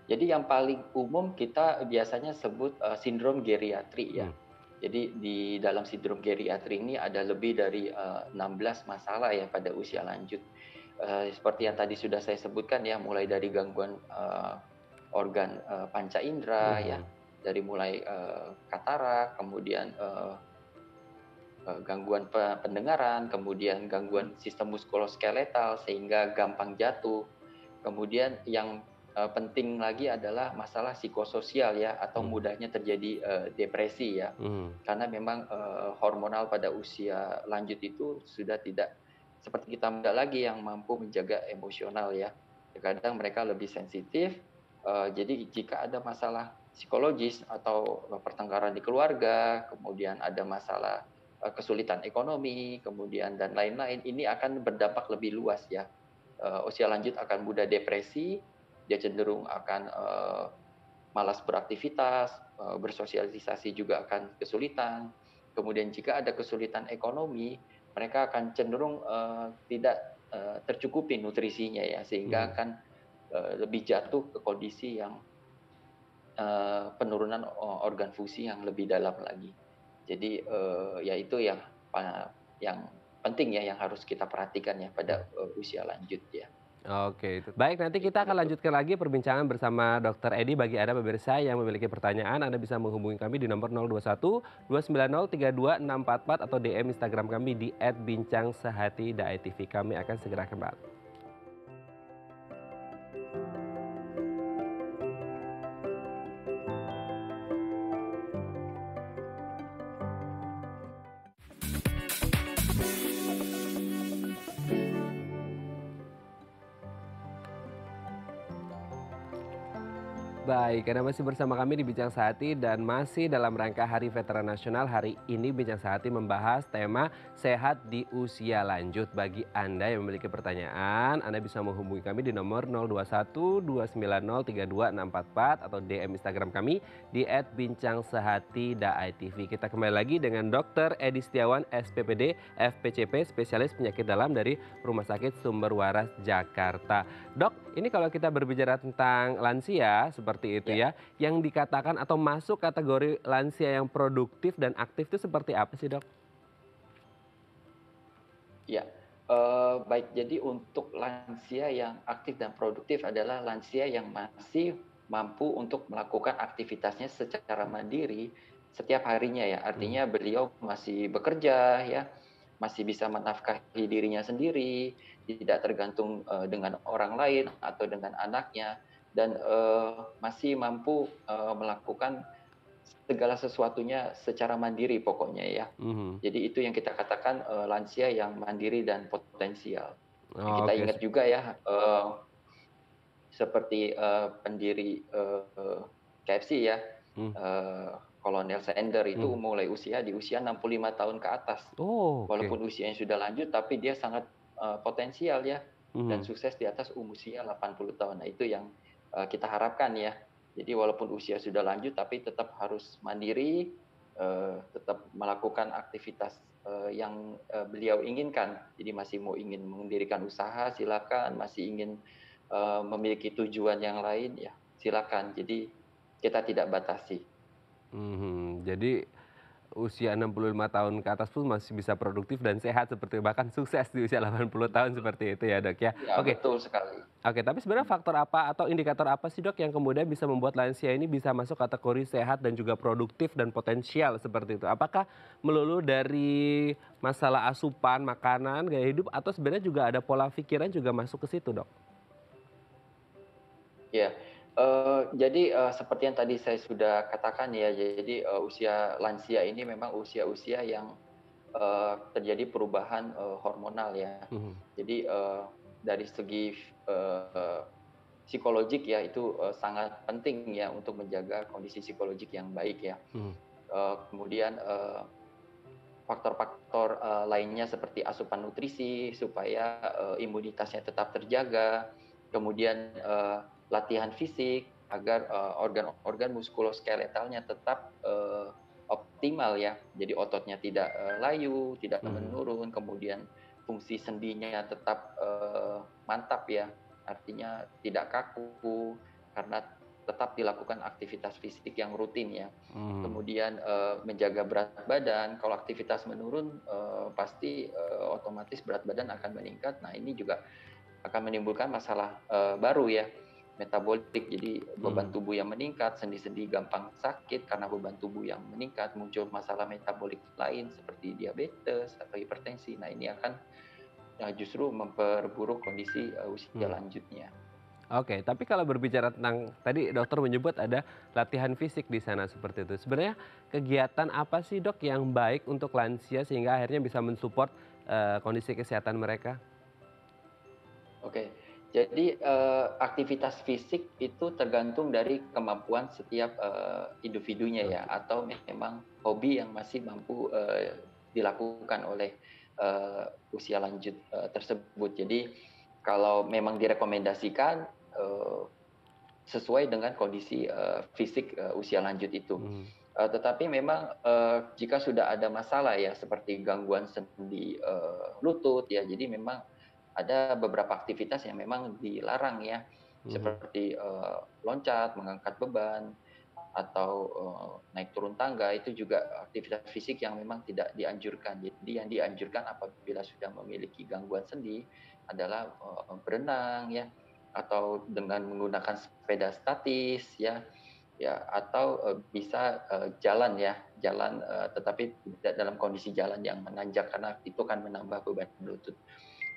jadi yang paling umum kita biasanya sebut sindrom geriatri ya. Jadi di dalam sindrom geriatri ini ada lebih dari 16 masalah ya pada usia lanjut. Seperti yang tadi sudah saya sebutkan ya, mulai dari gangguan organ panca indera ya, dari mulai katarak, kemudian gangguan pendengaran, kemudian gangguan sistem muskuloskeletal sehingga gampang jatuh. Kemudian yang penting lagi adalah masalah psikososial ya, atau mudahnya terjadi depresi ya. Karena memang hormonal pada usia lanjut itu sudah tidak seperti kita muda lagi yang mampu menjaga emosional ya. Kadang mereka lebih sensitif. Jadi jika ada masalah psikologis atau pertengkaran di keluarga, kemudian ada masalah kesulitan ekonomi, kemudian dan lain-lain, ini akan berdampak lebih luas ya. Usia lanjut akan mudah depresi, dia cenderung akan malas beraktivitas, bersosialisasi juga akan kesulitan. Kemudian jika ada kesulitan ekonomi, mereka akan cenderung tidak tercukupi nutrisinya ya, sehingga akan lebih jatuh ke kondisi yang penurunan organ fungsi yang lebih dalam lagi. Jadi ya itu yang penting ya, yang harus kita perhatikan ya pada usia lanjut ya. Oke, baik, nanti kita akan lanjutkan lagi perbincangan bersama Dr. Edi. Bagi Anda pemirsa yang memiliki pertanyaan, Anda bisa menghubungi kami di nomor 021 290 32644 atau DM Instagram kami di @bincangsehati.tv. Kami akan segera kembali. Baik, Anda masih bersama kami di Bincang Sehati dan masih dalam rangka Hari Veteran Nasional. Hari ini Bincang Sehati membahas tema sehat di usia lanjut. Bagi Anda yang memiliki pertanyaan, Anda bisa menghubungi kami di nomor 021 290 32644 atau DM Instagram kami di @bincangsehati.tv. Kita kembali lagi dengan Dr. Edi Setiawan, SPPD, FPCP, spesialis penyakit dalam dari Rumah Sakit Sumber Waras Jakarta. Dok, ini kalau kita berbicara tentang lansia seperti itu ya, yang dikatakan atau masuk kategori lansia yang produktif dan aktif itu seperti apa sih dok? Ya, baik. Jadi untuk lansia yang aktif dan produktif adalah lansia yang masih mampu untuk melakukan aktivitasnya secara mandiri setiap harinya ya. Artinya beliau masih bekerja ya, masih bisa menafkahi dirinya sendiri, tidak tergantung dengan orang lain atau dengan anaknya, dan masih mampu melakukan segala sesuatunya secara mandiri pokoknya ya. Jadi itu yang kita katakan lansia yang mandiri dan potensial. Kita ingat juga ya, seperti pendiri KFC ya, Kolonel Sanders itu mulai di usia 65 tahun ke atas. Walaupun usianya sudah lanjut, tapi dia sangat potensial ya, dan sukses di atas usia 80 tahun. Nah itu yang kita harapkan ya. Jadi walaupun usia sudah lanjut, tapi tetap harus mandiri, tetap melakukan aktivitas yang beliau inginkan. Jadi masih ingin mendirikan usaha, silakan. Masih ingin memiliki tujuan yang lain, ya silakan. Jadi kita tidak batasi. Jadi usia 65 tahun ke atas pun masih bisa produktif dan sehat seperti bahkan sukses di usia 80 tahun seperti itu ya Dok ya. Ya, Oke, betul sekali. oke, tapi sebenarnya faktor apa atau indikator apa sih Dok yang kemudian bisa membuat lansia ini bisa masuk kategori sehat dan juga produktif dan potensial seperti itu? Apakah melulu dari masalah asupan, makanan, gaya hidup atau sebenarnya juga ada pola pikiran juga masuk ke situ Dok? Ya, jadi, seperti yang tadi saya sudah katakan ya, jadi, usia lansia ini memang usia-usia yang, terjadi perubahan, hormonal ya. Mhm, Jadi, dari segi, eee, psikologik ya itu, sangat penting ya untuk menjaga kondisi psikologik yang baik ya. mhm, Kemudian, faktor-faktor, lainnya seperti asupan nutrisi supaya, imunitasnya tetap terjaga, kemudian, latihan fisik agar, organ-organ muskuloskeletalnya tetap, optimal ya. Jadi ototnya tidak, layu, tidak mhm, menurun, kemudian fungsi sendinya tetap, mantap ya, artinya tidak kaku karena tetap dilakukan aktivitas fisik yang rutin ya. mmm. Kemudian, menjaga berat badan, kalau aktivitas menurun, pasti, otomatis berat badan akan meningkat. Nah, ini juga akan menimbulkan masalah, baru ya, metabolik. Jadi beban Mhm. tubuh yang meningkat, sendi-sendi gampang sakit karena beban tubuh yang meningkat, muncul masalah metabolik lain seperti diabetes atau hipertensi. Nah, ini akan, justru memperburuk kondisi, usia Mhm. lanjutnya. Oke, tapi kalau berbicara tentang tadi dokter menyebut ada latihan fisik di sana seperti itu. Sebenarnya kegiatan apa sih Dok yang baik untuk lansia sehingga akhirnya bisa mensupport, kondisi kesehatan mereka? Oke, jadi, aktivitas fisik itu tergantung dari kemampuan setiap, individunya ya, Oke. atau memang hobi yang masih mampu, dilakukan oleh, usia lanjut, tersebut. Jadi kalau memang direkomendasikan, sesuai dengan kondisi, fisik, usia lanjut itu. Mhm, Tetapi memang, jika sudah ada masalah ya seperti gangguan sendi, lutut ya, jadi memang ada beberapa aktivitas yang memang dilarang ya, mhm, seperti, loncat, mengangkat beban, atau, naik turun tangga, itu juga aktivitas fisik yang memang tidak dianjurkan. Jadi yang dianjurkan apabila sudah memiliki gangguan sendi adalah, berenang ya, atau dengan menggunakan sepeda statis ya, atau, bisa, jalan ya, jalan, tetapi tidak dalam kondisi jalan yang menanjak karena itu kan menambah beban lutut.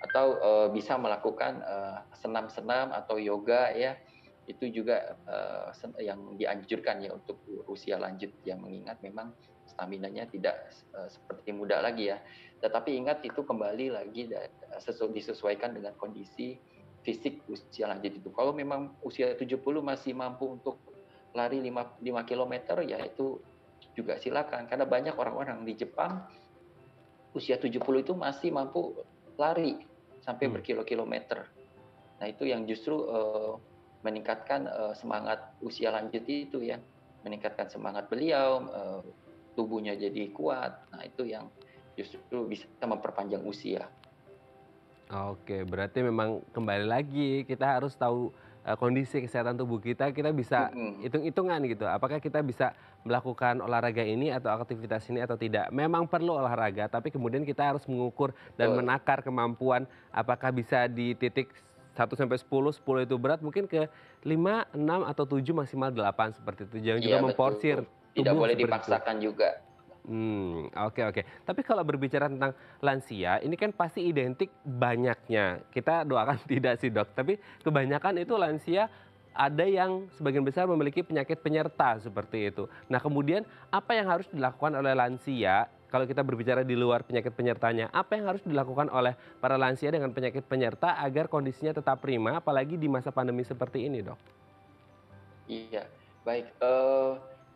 Atau, bisa melakukan, senam-senam atau yoga ya, itu juga, yang dianjurkan ya untuk usia lanjut ya, mengingat memang staminanya tidak, seperti muda lagi ya. Tetapi ingat itu kembali lagi disesuaikan dengan kondisi fisik usia lanjut itu. Kalau memang usia 70 masih mampu untuk lari 5 kilometer, ya itu juga silakan. Karena banyak orang-orang di Jepang usia 70 itu masih mampu lari sampai mmm. berkilo-kilometer. Nah, itu yang justru, meningkatkan, semangat usia lanjut itu ya, meningkatkan semangat beliau, tubuhnya jadi kuat. Nah, itu yang justru bisa memperpanjang usia. Oke, berarti memang kembali lagi kita harus tahu, kondisi kesehatan tubuh kita bisa Mhm, hitung-hitungan gitu, apakah kita bisa melakukan olahraga ini atau aktivitas ini atau tidak. Memang perlu olahraga, tapi kemudian kita harus mengukur dan betul. menakar kemampuan apakah bisa di titik 1 sampai 10, 10 itu berat mungkin ke 5, 6, atau 7 maksimal 8 seperti itu. Jangan juga Iya, betul. memporsir Tidak tubuh boleh seperti itu. dipaksakan juga. Oke, oke. Tapi kalau berbicara tentang lansia, ini kan pasti identik banyaknya. Kita doakan tidak sih, Dok, tapi kebanyakan itu lansia ada yang sebagian besar memiliki penyakit penyerta seperti itu. Nah, kemudian apa yang harus dilakukan oleh lansia kalau kita berbicara di luar penyakit penyertanya, apa yang harus dilakukan oleh para lansia dengan penyakit penyerta agar kondisinya tetap prima apalagi di masa pandemi seperti ini, Dok? Iya, baik,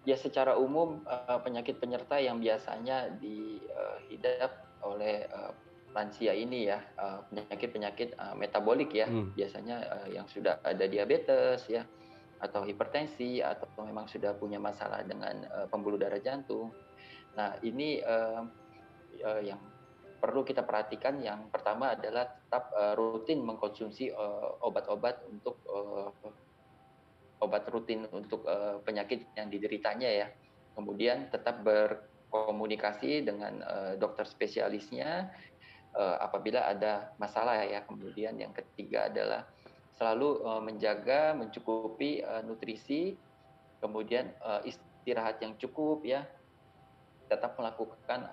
ya secara umum, penyakit penyerta yang biasanya dihidap oleh, lansia ini ya, penyakit-penyakit, metabolik ya, Mmm, biasanya, yang sudah ada diabetes ya, atau hipertensi, atau memang sudah punya masalah dengan, pembuluh darah jantung. Nah ini, yang perlu kita perhatikan yang pertama adalah tetap rutin mengkonsumsi obat-obat untuk obat rutin untuk penyakit yang dideritanya ya. Kemudian tetap berkomunikasi dengan dokter spesialisnya apabila ada masalah ya. Kemudian yang ketiga adalah selalu menjaga mencukupi nutrisi, kemudian istirahat yang cukup ya, tetap melakukan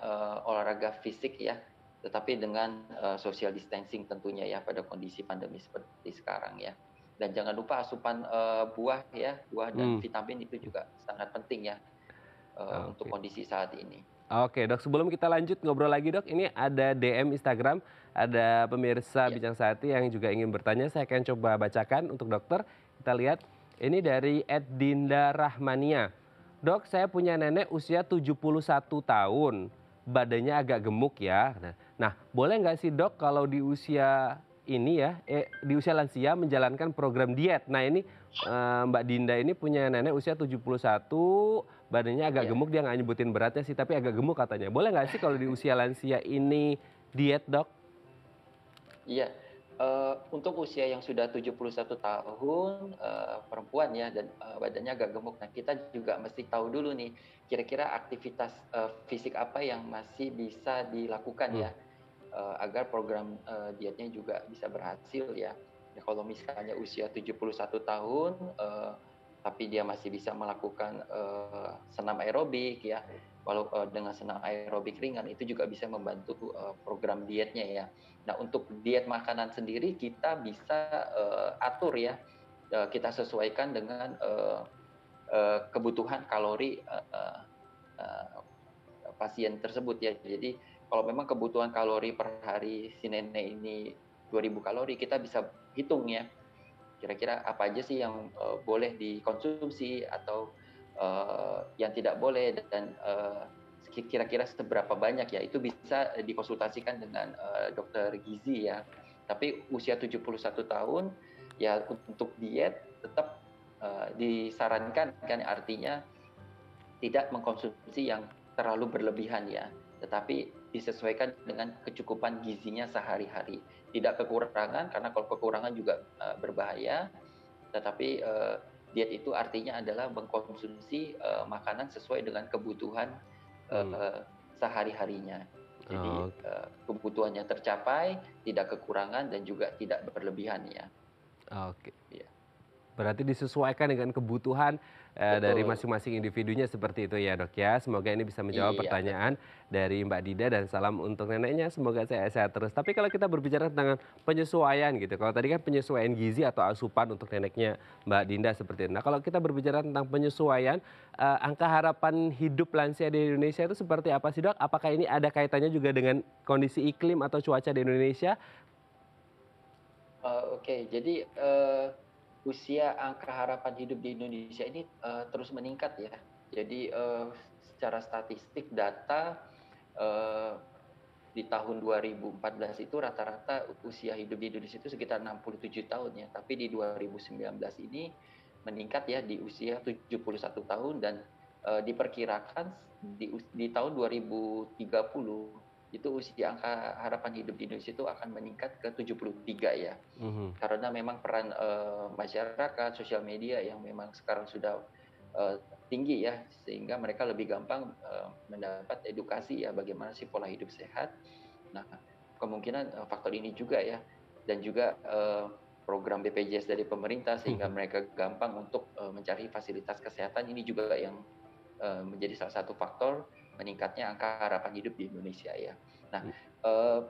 olahraga fisik ya, tetapi dengan social distancing tentunya ya pada kondisi pandemi seperti sekarang ya. Dan jangan lupa asupan buah ya, buah dan Hmm, vitamin itu juga sangat penting ya untuk oke. kondisi saat ini. Oke dok, sebelum kita lanjut ngobrol lagi dok, ini ada DM Instagram, ada pemirsa Ya, Bincang Sehati yang juga ingin bertanya, saya akan coba bacakan untuk dokter. Kita lihat, ini dari @Dinda Rahmania. Dok, saya punya nenek usia 71 tahun, badannya agak gemuk ya. Nah, boleh nggak sih dok kalau di usia ini ya, di usia lansia menjalankan program diet? Nah ini Mbak Dinda ini punya nenek usia 71, badannya agak ya. gemuk, dia nggak nyebutin beratnya sih, tapi agak gemuk katanya. Boleh nggak sih kalau di usia lansia ini diet, Dok? Iya, untuk usia yang sudah 71 tahun, perempuan ya dan, badannya agak gemuk. Nah, kita juga mesti tahu dulu nih, kira-kira aktivitas, fisik apa yang masih bisa dilakukan Hmm. ya, agar program, dietnya juga bisa berhasil ya. Ya kalau misalnya usia 71 tahun, tapi dia masih bisa melakukan, senam aerobik ya, walau, dengan senam aerobik ringan itu juga bisa membantu, program dietnya ya. Nah, untuk diet makanan sendiri kita bisa atur ya, kita sesuaikan dengan kebutuhan kalori pasien tersebut ya. Jadi kalau memang kebutuhan kalori per hari si nenek ini 2.000 kalori, kita bisa hitung ya, kira-kira apa aja sih yang boleh dikonsumsi atau yang tidak boleh dan kira-kira seberapa banyak ya, itu bisa dikonsultasikan dengan dokter gizi ya. Tapi usia 71 tahun ya untuk diet tetap disarankan kan, artinya tidak mengkonsumsi yang terlalu berlebihan ya, tetapi disesuaikan dengan kecukupan gizinya sehari-hari. Tidak kekurangan, karena kalau kekurangan juga berbahaya, tetapi diet itu artinya adalah mengkonsumsi makanan sesuai dengan kebutuhan Hmm. sehari-harinya. Jadi Oh, kebutuhannya tercapai, tidak kekurangan dan juga tidak berlebihan ya. oke. Iya, Berarti disesuaikan dengan kebutuhan dari betul. masing-masing individunya seperti itu ya dok ya. Semoga ini bisa menjawab Iya, betul. pertanyaan dari Mbak Dida dan salam untuk neneknya. Semoga sehat-sehat terus. Tapi kalau kita berbicara tentang penyesuaian gitu. Kalau tadi kan penyesuaian gizi atau asupan untuk neneknya Mbak Dinda seperti itu. Nah kalau kita berbicara tentang penyesuaian, angka harapan hidup lansia di Indonesia itu seperti apa sih dok? Apakah ini ada kaitannya juga dengan kondisi iklim atau cuaca di Indonesia? Oke, jadi usia angka harapan hidup di Indonesia ini terus meningkat ya. Jadi secara statistik data eh, di tahun 2014 itu rata-rata usia hidup di Indonesia itu sekitar 67 tahun ya. Tapi di 2019 ini meningkat ya di usia 71 tahun dan diperkirakan di tahun 2030 itu usia angka harapan hidup di Indonesia itu akan meningkat ke 73 ya. Mhm. Karena memang peran masyarakat, sosial media yang memang sekarang sudah tinggi ya, sehingga mereka lebih gampang mendapat edukasi ya bagaimana sih pola hidup sehat. Nah, kemungkinan faktor ini juga ya, dan juga program BPJS dari pemerintah sehingga mereka gampang untuk mencari fasilitas kesehatan, ini juga yang menjadi salah satu faktor meningkatnya angka harapan hidup di Indonesia ya. Nah, eh,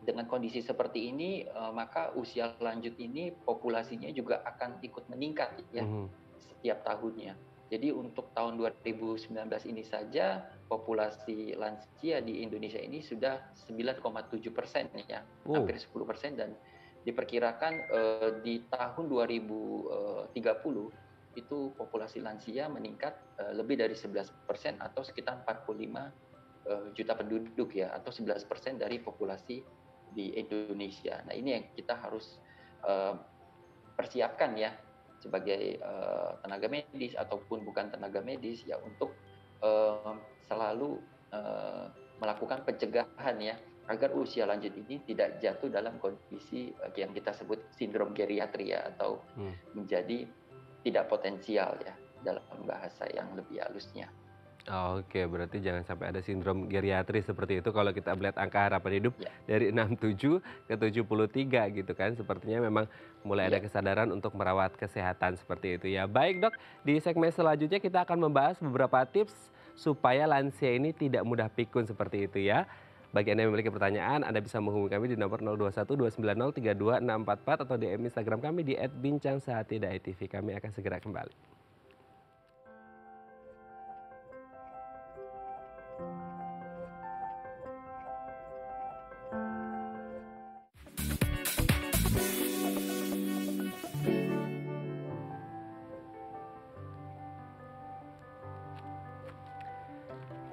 dengan kondisi seperti ini, maka usia lanjut ini populasinya juga akan ikut meningkat ya Mhm. setiap tahunnya. Jadi untuk tahun 2019 ini saja populasi lansia di Indonesia ini sudah 9,7% ya, Oh. hampir 10%, dan diperkirakan di tahun 2030 itu populasi lansia meningkat lebih dari 11% atau sekitar 45 juta penduduk ya, atau 11% dari populasi di Indonesia. Nah, ini yang kita harus persiapkan ya sebagai tenaga medis ataupun bukan tenaga medis ya, untuk selalu melakukan pencegahan ya agar usia lanjut ini tidak jatuh dalam kondisi yang kita sebut sindrom geriatria atau menjadi tidak potensial ya dalam bahasa yang lebih halusnya. Oke, berarti jangan sampai ada sindrom geriatri seperti itu kalau kita melihat angka harapan hidup Ya. dari 67 ke 73 gitu kan. Sepertinya memang mulai ada kesadaran untuk merawat kesehatan seperti itu ya. Baik dok, di segmen selanjutnya kita akan membahas beberapa tips supaya lansia ini tidak mudah pikun seperti itu ya. Bagi Anda yang memiliki pertanyaan, Anda bisa menghubungi kami di nomor 021 290 32644 atau DM Instagram kami di @bincangsehati.tv. Kami akan segera kembali.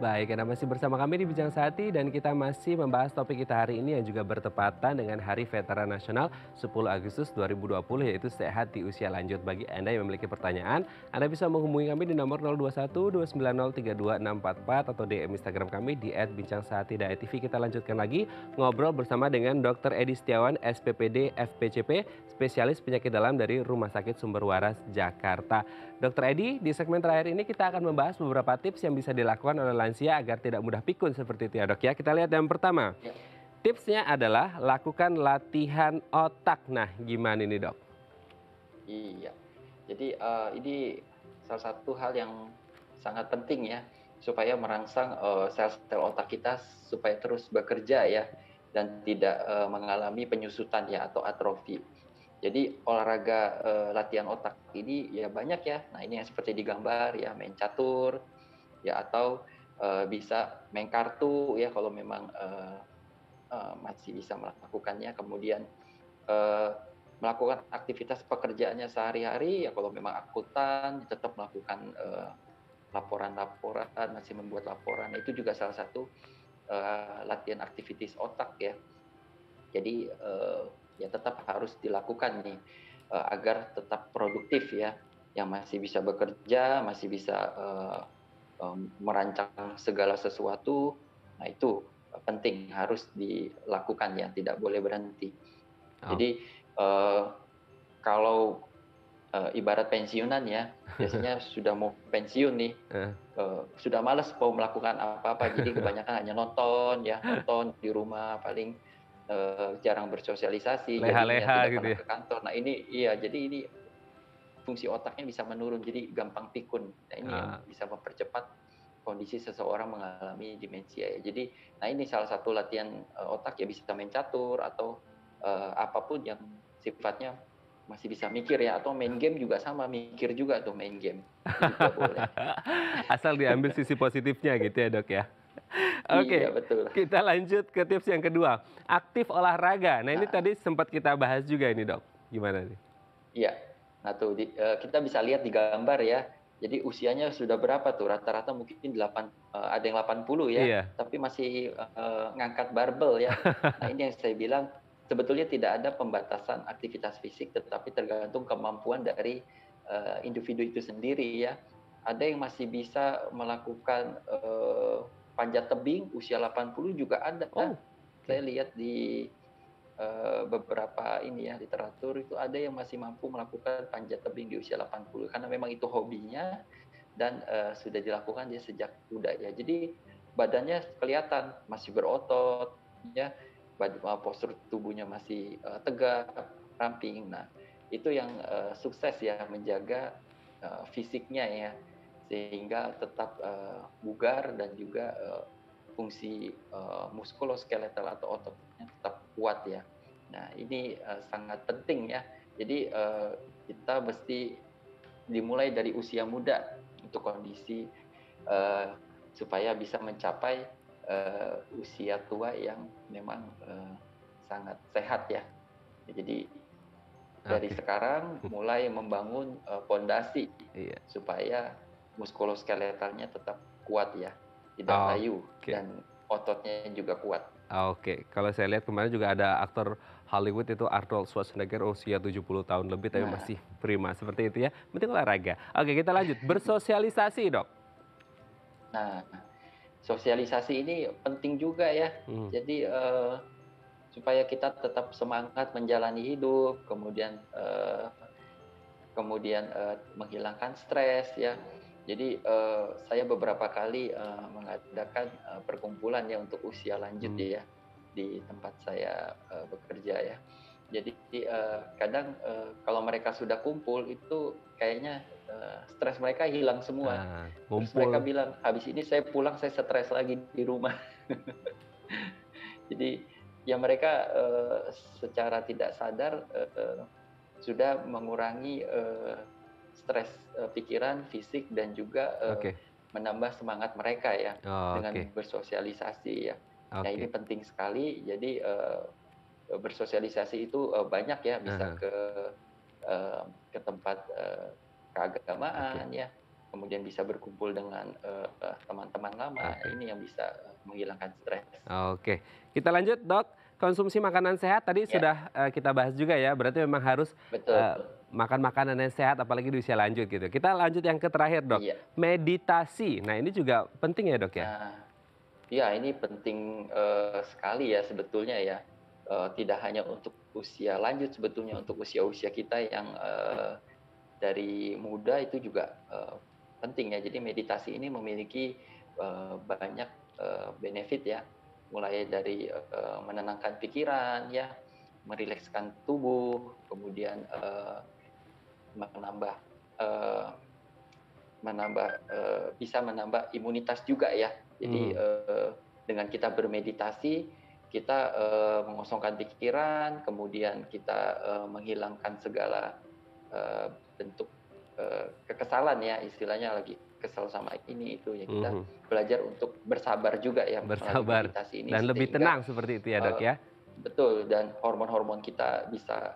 Baik, Anda masih bersama kami di Bincang Sehati dan kita masih membahas topik kita hari ini yang juga bertepatan dengan Hari Veteran Nasional 10 Agustus 2020 yaitu sehat di usia lanjut. Bagi Anda yang memiliki pertanyaan, Anda bisa menghubungi kami di nomor 021 290 32644 atau DM Instagram kami di @bincangsehati.tv. Kita lanjutkan lagi ngobrol bersama dengan Dr. Edi Setiawan, SPPD FPCP, spesialis penyakit dalam dari Rumah Sakit Sumber Waras Jakarta. Dr. Edi, di segmen terakhir ini kita akan membahas beberapa tips yang bisa dilakukan oleh lansia agar tidak mudah pikun seperti itu ya dok ya. Kita lihat yang pertama. Ya. Tipsnya adalah lakukan latihan otak. Nah gimana ini dok? Iya, jadi ini salah satu hal yang sangat penting ya supaya merangsang sel-sel otak kita supaya terus bekerja ya dan tidak mengalami penyusutan ya atau atrofi. Jadi olahraga latihan otak ini ya banyak ya. Nah ini yang seperti di gambar ya, main catur ya atau bisa main kartu ya kalau memang masih bisa melakukannya. Kemudian melakukan aktivitas pekerjaannya sehari-hari ya kalau memang akuntan tetap melakukan laporan-laporan, masih membuat laporan. Itu juga salah satu latihan aktivitas otak ya. Jadi ya tetap harus dilakukan nih agar tetap produktif ya, yang masih bisa bekerja, masih bisa merancang segala sesuatu. Nah itu penting harus dilakukan ya, tidak boleh berhenti. Jadi kalau ibarat pensiunan ya, biasanya sudah mau pensiun nih, sudah malas mau melakukan apa-apa, jadi kebanyakan hanya nonton di rumah paling. Jarang bersosialisasi, Leha-leha jadi tidak gitu pernah ya. ke kantor. Nah ini iya, jadi ini fungsi otaknya bisa menurun, jadi gampang pikun. Nah ini yang bisa mempercepat kondisi seseorang mengalami demensia ya. Jadi, nah ini salah satu latihan otak ya, bisa main catur atau apapun yang sifatnya masih bisa mikir ya, atau main game juga sama, mikir juga tuh main game. Itu juga boleh. Asal diambil sisi positifnya gitu ya dok ya. Oke, Iya betul. kita lanjut ke tips yang kedua, aktif olahraga. Nah ini tadi sempat kita bahas juga ini dok, gimana nih? Iya, nah tuh kita bisa lihat di gambar ya. Jadi usianya sudah berapa tuh? Rata-rata mungkin ada yang 80 ya, Iya. tapi masih ngangkat barbel ya. Nah ini yang saya bilang sebetulnya tidak ada pembatasan aktivitas fisik, tetapi tergantung kemampuan dari individu itu sendiri ya. Ada yang masih bisa melakukan panjat tebing usia 80 juga ada. Saya lihat di beberapa ini ya literatur itu ada yang masih mampu melakukan panjat tebing di usia 80 karena memang itu hobinya dan sudah dilakukan dia sejak muda ya. Jadi badannya kelihatan masih berotot ya, postur tubuhnya masih tegak, ramping. Nah, itu yang sukses ya menjaga fisiknya ya sehingga tetap bugar dan juga fungsi muskuloskeletal atau ototnya tetap kuat ya. Nah ini sangat penting ya. Jadi kita mesti dimulai dari usia muda untuk kondisi supaya bisa mencapai usia tua yang memang sangat sehat ya. Jadi dari sekarang mulai membangun pondasi supaya muskuloskeletalnya tetap kuat ya. Tidak layu dan ototnya juga kuat. Oke, kalau saya lihat kemarin juga ada aktor Hollywood itu Arnold Schwarzenegger usia 70 tahun lebih tapi masih prima seperti itu ya. Penting olahraga. Oke, kita lanjut. Bersosialisasi, Dok. Nah, sosialisasi ini penting juga ya. Jadi supaya kita tetap semangat menjalani hidup, kemudian menghilangkan stres ya. Jadi saya beberapa kali mengadakan perkumpulan ya untuk usia lanjut ya di tempat saya bekerja ya. Jadi kadang kalau mereka sudah kumpul itu kayaknya stres mereka hilang semua. Terus mereka bilang, habis ini saya pulang saya stres lagi di rumah. Jadi ya mereka secara tidak sadar sudah mengurangi stres pikiran, fisik, dan juga menambah semangat mereka ya dengan bersosialisasi ya. Nah ini penting sekali. Jadi bersosialisasi itu banyak ya, bisa ke tempat keagamaan ya, kemudian bisa berkumpul dengan teman-teman lama. Ini yang bisa menghilangkan stres. Oke, kita lanjut Dok. Konsumsi makanan sehat tadi sudah kita bahas juga ya, berarti memang harus makan makanan yang sehat apalagi di usia lanjut gitu. Kita lanjut yang ke terakhir Dok, meditasi. Nah ini juga penting ya Dok ya? Ya ini penting sekali ya sebetulnya ya. Tidak hanya untuk usia lanjut, sebetulnya untuk usia-usia kita yang dari muda itu juga penting ya. Jadi meditasi ini memiliki banyak benefit ya, mulai dari menenangkan pikiran ya, merilekskan tubuh, kemudian bisa menambah imunitas juga ya. Jadi dengan kita bermeditasi, kita mengosongkan pikiran, kemudian kita menghilangkan segala bentuk kekesalan ya, istilahnya lagi kesal sama ini itu ya, kita belajar untuk bersabar juga ya, bersabar meditasi ini, dan lebih tenang seperti itu ya Dok ya. Betul, dan hormon-hormon kita bisa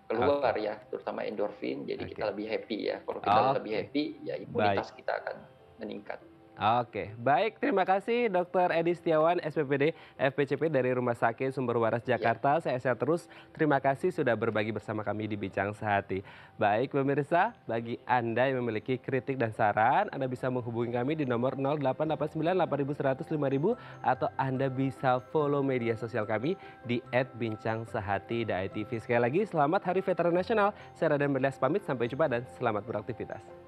keluar ya, terutama endorfin, jadi kita lebih happy ya. Kalau kita lebih happy ya imunitas kita akan meningkat. Oke, baik, terima kasih Dr. Edi Setiawan, SPPD FPCP dari Rumah Sakit Sumber Waras Jakarta. Saya sehat terus, terima kasih sudah berbagi bersama kami di Bincang Sehati. Baik pemirsa, bagi Anda yang memiliki kritik dan saran, Anda bisa menghubungi kami di nomor 0889 8100 5000 atau Anda bisa follow media sosial kami di @bincangsehati.id. Sekali lagi, selamat Hari Veteran Nasional. Saya Raden Berlias pamit, sampai jumpa dan selamat beraktivitas.